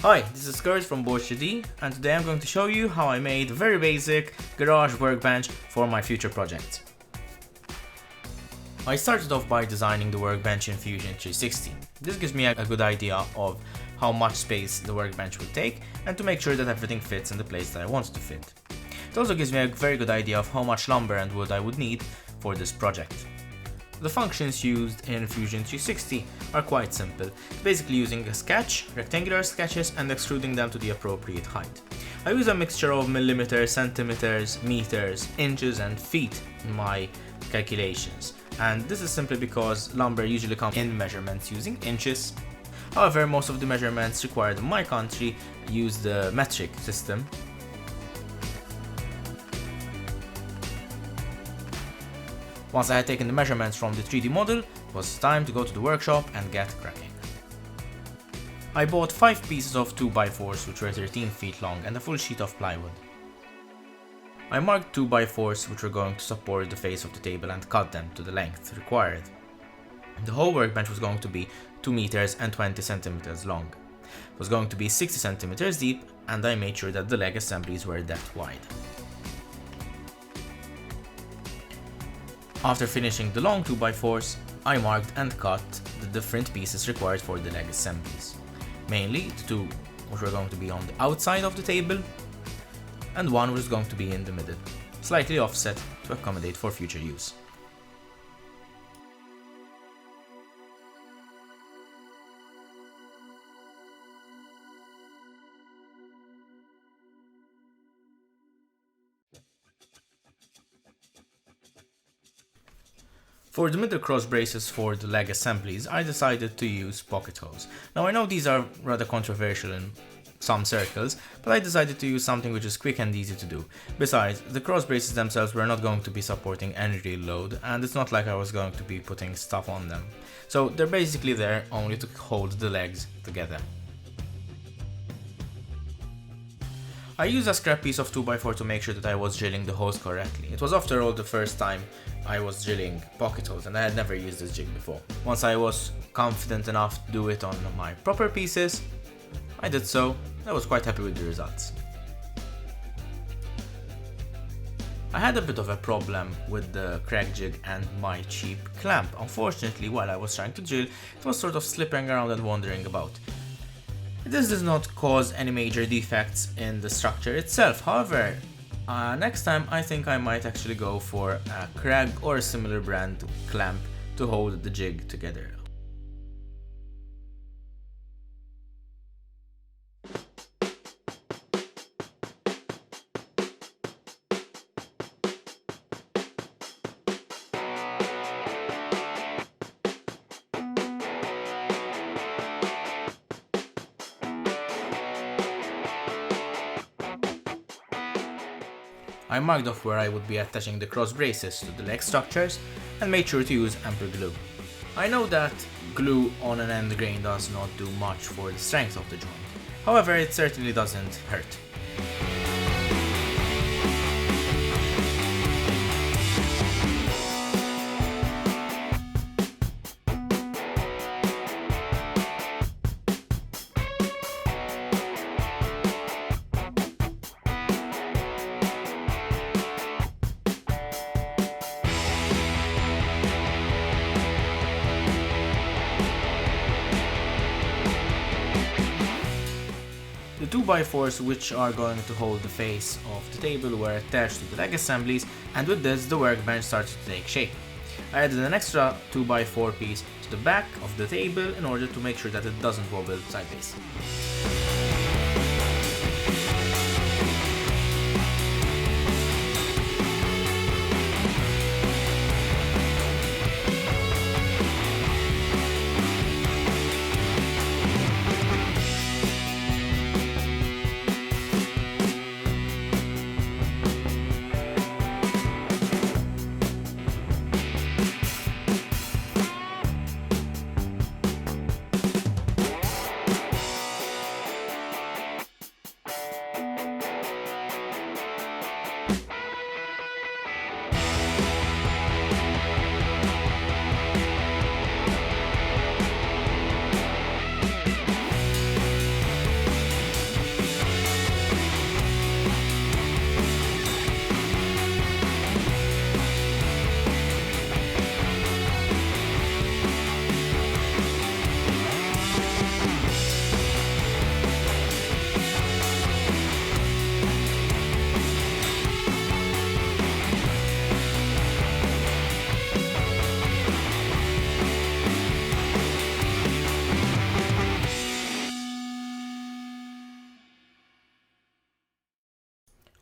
Hi, this is Kurt from Bosch3D, and today I'm going to show you how I made a very basic garage workbench for my future project. I started off by designing the workbench in Fusion 360. This gives me a good idea of how much space the workbench will take and to make sure that everything fits in the place that I want it to fit. It also gives me a very good idea of how much lumber and wood I would need for this project. The functions used in Fusion 360 are quite simple, basically using a sketch, rectangular sketches, and extruding them to the appropriate height. I use a mixture of millimeters, centimeters, meters, inches, and feet in my calculations, and this is simply because lumber usually comes in measurements using inches. However, most of the measurements required in my country use the metric system. Once I had taken the measurements from the 3D model, it was time to go to the workshop and get cracking. I bought 5 pieces of 2x4s which were 13 feet long and a full sheet of plywood. I marked 2x4s which were going to support the face of the table and cut them to the length required. The whole workbench was going to be 2 meters and 20 centimeters long. It was going to be 60 centimeters deep, and I made sure that the leg assemblies were that wide. After finishing the long 2x4s, I marked and cut the different pieces required for the leg assemblies. Mainly the 2 which were going to be on the outside of the table, and 1 which was going to be in the middle, slightly offset to accommodate for future use. For the middle cross braces for the leg assemblies, I decided to use pocket holes. Now I know these are rather controversial in some circles, but I decided to use something which is quick and easy to do. Besides, the cross braces themselves were not going to be supporting any real load, and it's not like I was going to be putting stuff on them. So they're basically there only to hold the legs together. I used a scrap piece of 2x4 to make sure that I was drilling the holes correctly. It was after all the first time I was drilling pocket holes, and I had never used this jig before. Once I was confident enough to do it on my proper pieces, I did so. I was quite happy with the results. I had a bit of a problem with the crack jig and my cheap clamp. Unfortunately, while I was trying to drill, it was sort of slipping around and wandering about. This does not cause any major defects in the structure itself. However, next time I think I might actually go for a Krag or a similar brand clamp to hold the jig together. I marked off where I would be attaching the cross braces to the leg structures and made sure to use amper glue. I know that glue on an end grain does not do much for the strength of the joint, however it certainly doesn't hurt. The 2x4s which are going to hold the face of the table were attached to the leg assemblies, and with this the workbench started to take shape. I added an extra 2x4 piece to the back of the table in order to make sure that it doesn't wobble sideways.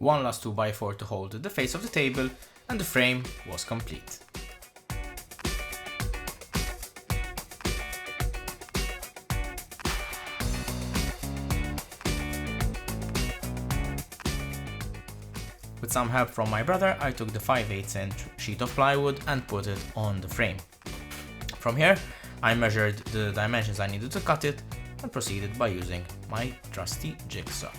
one last 2x4 to hold the face of the table, and the frame was complete. With some help from my brother, I took the 5/8 inch sheet of plywood and put it on the frame. From here, I measured the dimensions I needed to cut it and proceeded by using my trusty jigsaw.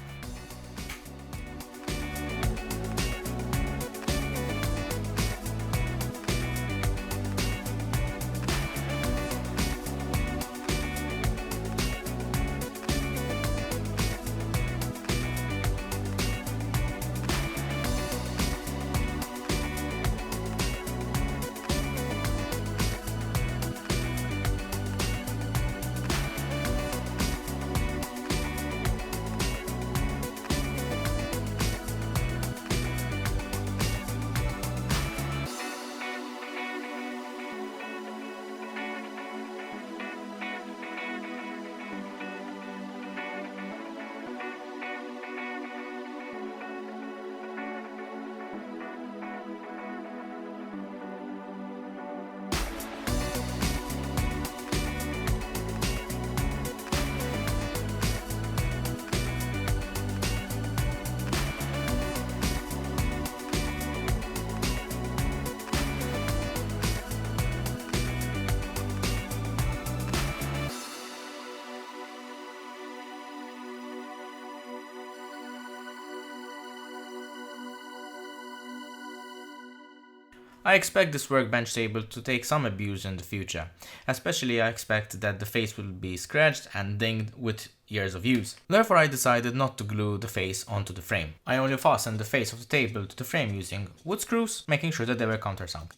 I expect this workbench table to take some abuse in the future. Especially I expect that the face will be scratched and dinged with years of use. Therefore I decided not to glue the face onto the frame. I only fastened the face of the table to the frame using wood screws, making sure that they were countersunk.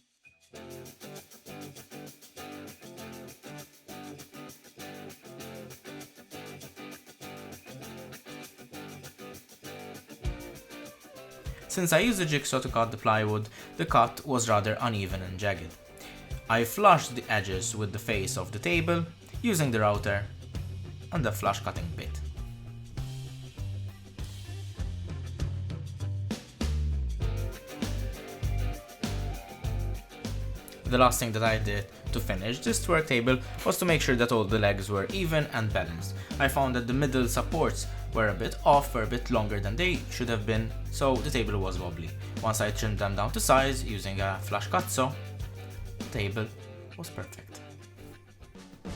Since I used the jigsaw to cut the plywood, the cut was rather uneven and jagged. I flushed the edges with the face of the table using the router and the flush cutting bit. The last thing that I did to finish this work table was to make sure that all the legs were even and balanced. I found that the middle supports were a bit off, were a bit longer than they should have been, so the table was wobbly. Once I trimmed them down to size using a flush cut saw, the table was perfect.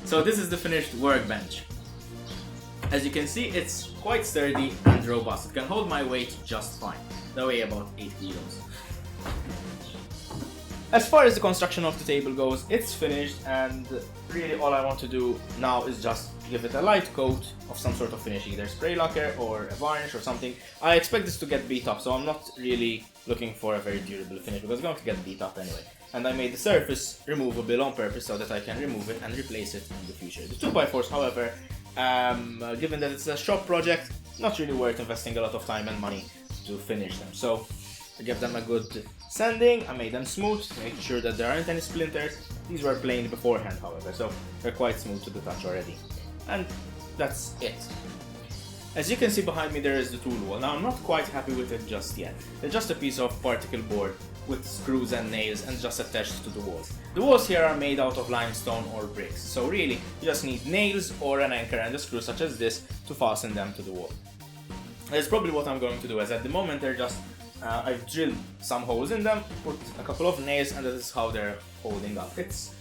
So this is the finished workbench. As you can see, it's quite sturdy and robust. It can hold my weight just fine. They weigh about 8 kilos. As far as the construction of the table goes, it's finished, and really all I want to do now is just give it a light coat of some sort of finish, either spray lacquer or a varnish or something. I expect this to get beat up, so I'm not really looking for a very durable finish because it's going to get beat up anyway. And I made the surface removable on purpose so that I can remove it and replace it in the future. The 2x4s, however, given that it's a shop project, not really worth investing a lot of time and money to finish them. So I gave them a good sanding, I made them smooth, making sure that there aren't any splinters. These were planed beforehand, however, so they're quite smooth to the touch already. And that's it. As you can see behind me, there is the tool wall. Now I'm not quite happy with it just yet. It's just a piece of particle board with screws and nails and just attached to the walls. The walls here are made out of limestone or bricks, so really you just need nails or an anchor and a screw such as this to fasten them to the wall. That's probably what I'm going to do, as at the moment they're just I've drilled some holes in them, put a couple of nails, and that is how they're holding up. It's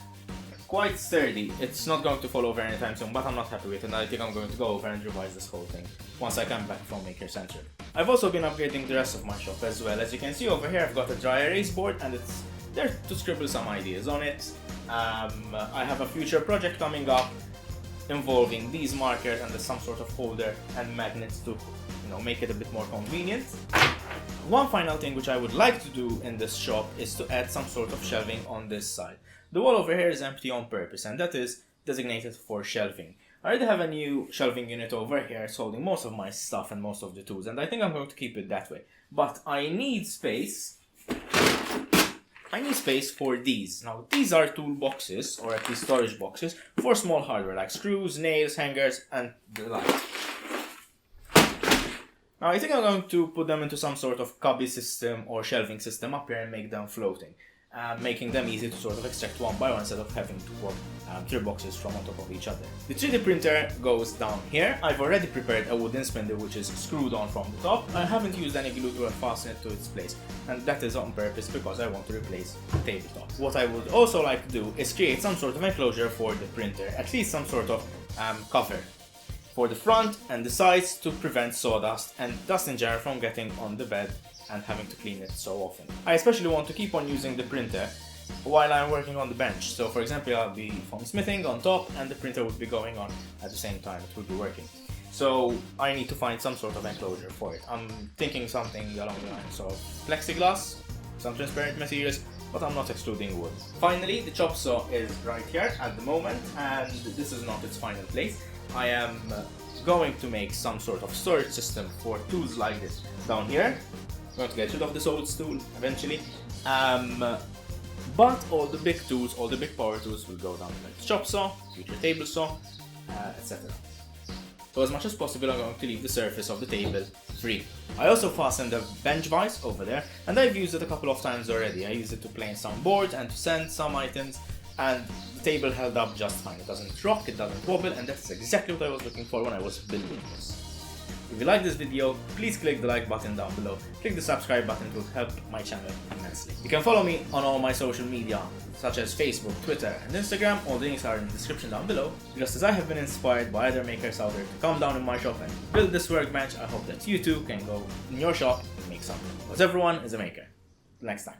quite sturdy. It's not going to fall over anytime soon, but I'm not happy with it, and I think I'm going to go over and revise this whole thing once I come back from Maker Center. I've also been upgrading the rest of my shop as well. As you can see over here, I've got a dry erase board, and it's there to scribble some ideas on it. I have a future project coming up involving these markers and some sort of holder and magnets to, make it a bit more convenient. One final thing which I would like to do in this shop is to add some sort of shelving on this side. The wall over here is empty on purpose, and that is designated for shelving. I already have a new shelving unit over here. It's holding most of my stuff and most of the tools, and I think I'm going to keep it that way. But I need space. For these. Now these are tool boxes, or at least storage boxes, for small hardware like screws, nails, hangers, and the like. Now I think I'm going to put them into some sort of cubby system or shelving system up here and make them floating, making them easy to sort of extract one by one instead of having to put 3 boxes from on top of each other. The 3D printer goes down here. I've already prepared a wooden spindle which is screwed on from the top. I haven't used any glue to fasten it to its place, and that is on purpose because I want to replace the tabletop. What I would also like to do is create some sort of enclosure for the printer, at least some sort of cover for the front and the sides to prevent sawdust and dust in general from getting on the bed and having to clean it so often. I especially want to keep on using the printer while I'm working on the bench. So for example, I'll be foam smithing on top and the printer would be going on at the same time, it would be working. So I need to find some sort of enclosure for it. I'm thinking something along the lines of plexiglass, some transparent materials, but I'm not excluding wood. Finally, the chop saw is right here at the moment, and this is not its final place. I am going to make some sort of storage system for tools like this down here. I'm going to get rid of this old stool eventually. But all the big tools, all the big power tools will go down like the chop saw, future table saw, etc. So as much as possible I'm going to leave the surface of the table free. I also fastened a bench vise over there, and I've used it a couple of times already. I used it to plane some boards and to sand some items, and the table held up just fine. It doesn't rock, it doesn't wobble, and that's exactly what I was looking for when I was building this. If you like this video, please click the like button down below. Click the subscribe button to help my channel immensely. You can follow me on all my social media, such as Facebook, Twitter, and Instagram. All the links are in the description down below. Just as I have been inspired by other makers out there to come down in my shop and build this workbench, I hope that you too can go in your shop and make something. Because everyone is a maker. Till next time.